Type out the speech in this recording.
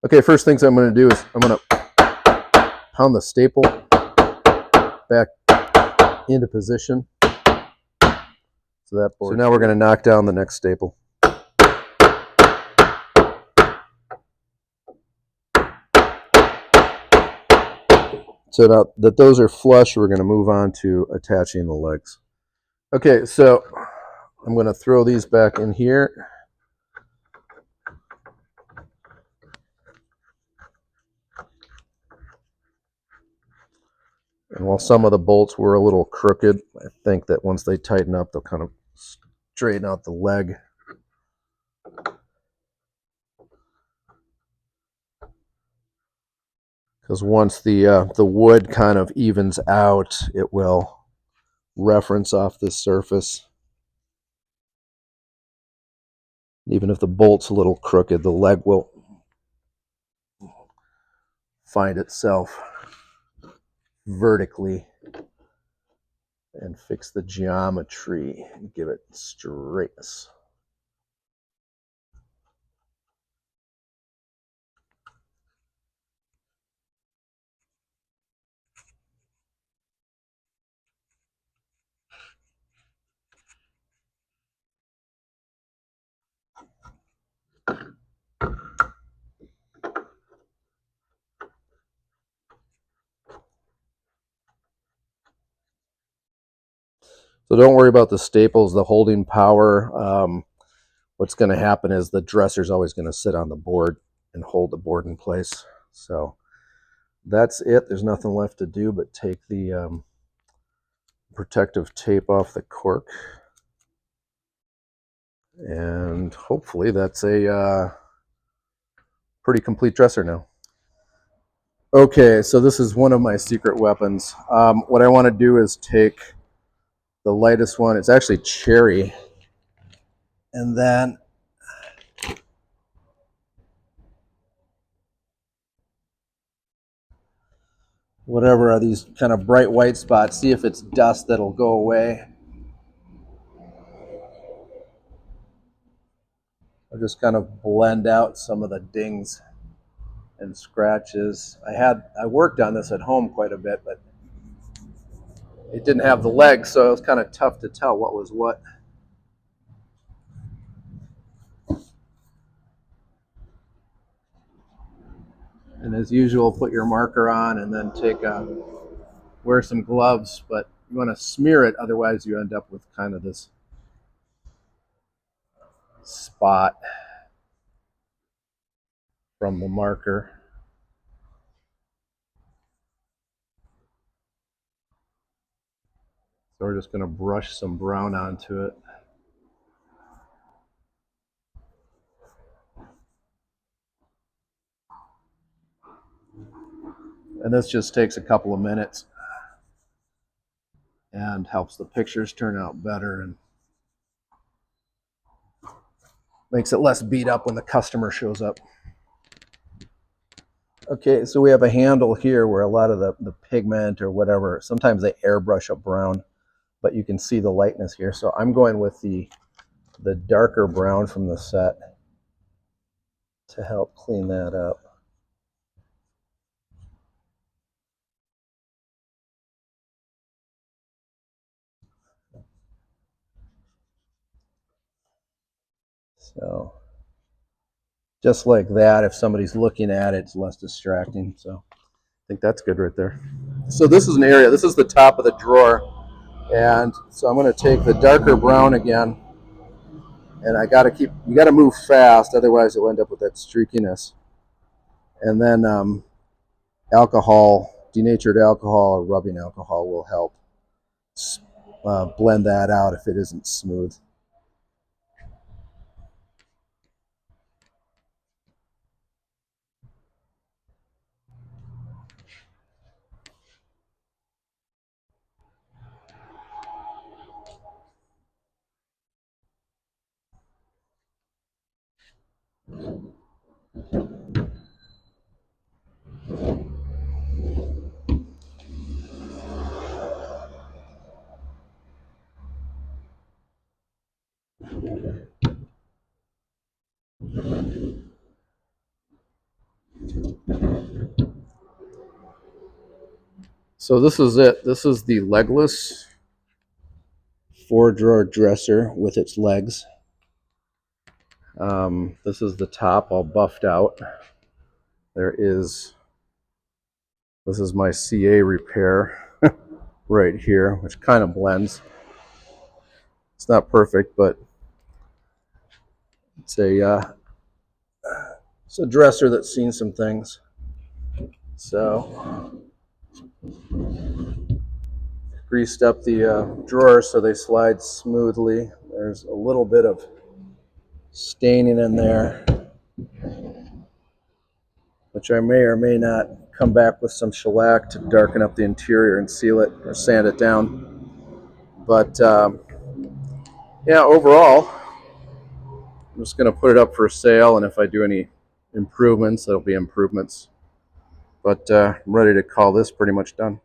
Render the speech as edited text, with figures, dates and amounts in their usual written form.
Okay, first things I'm going to do is I'm going to pound the staple back into position. So now we're going to knock down the next staple. So now that those are flush, we're going to move on to attaching the legs. Okay, so I'm going to throw these back in here. And while some of the bolts were a little crooked, I think that once they tighten up, they'll kind of straighten out the leg. Because once the wood kind of evens out, it will reference off this surface. Even if the bolt's a little crooked, the leg will find itself vertically and fix the geometry and give it straightness. So don't worry about the staples, the holding power. What's going to happen is the dresser's always going to sit on the board and hold the board in place. So that's it. There's nothing left to do but take the protective tape off the cork. And hopefully that's a pretty complete dresser now. Okay, so this is one of my secret weapons. What I want to do is take the lightest one. It's actually cherry. And then whatever are these kind of bright white spots, see if it's dust that'll go away. I'll just kind of blend out some of the dings and scratches. I worked on this at home quite a bit, but it didn't have the legs, so it was kind of tough to tell what was what. And as usual, put your marker on and then wear some gloves, but you want to smear it, otherwise you end up with kind of this spot from the marker. So we're just going to brush some brown onto it. And this just takes a couple of minutes and helps the pictures turn out better and makes it less beat up when the customer shows up. Okay, so we have a handle here where a lot of the pigment or whatever, sometimes they airbrush a brown, but you can see the lightness here. So I'm going with the darker brown from the set to help clean that up. So just like that, if somebody's looking at it, it's less distracting. So I think that's good right there. So this is an area, this is the top of the drawer. And so I'm going to take the darker brown again. And you got to move fast, otherwise you'll end up with that streakiness. And then alcohol, denatured alcohol or rubbing alcohol will help blend that out if it isn't smooth. So this is it. This is the Legless 4-drawer dresser with its legs. This is the top all buffed out. This is my CA repair right here, which kind of blends. It's not perfect, but it's a dresser that's seen some things. So greased up the drawers so they slide smoothly. There's a little bit of staining in there, which I may or may not come back with some shellac to darken up the interior and seal it or sand it down. But yeah, overall, I'm just going to put it up for sale, and if I do any improvements, that'll be improvements. But I'm ready to call this pretty much done.